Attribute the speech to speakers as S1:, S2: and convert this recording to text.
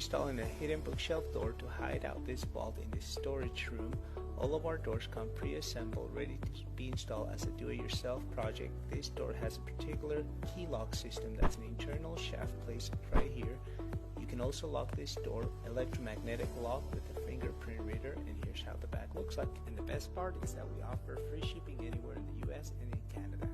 S1: installing a hidden bookshelf door to hide out this vault in this storage room. All of our doors come pre-assembled, ready to be installed as a do-it-yourself project. This door has a particular key lock system that's an internal shaft placed right here. You can also lock this door, electromagnetic lock with a fingerprint reader, and here's how the back looks like. And the best part is that we offer free shipping anywhere in the US and in Canada.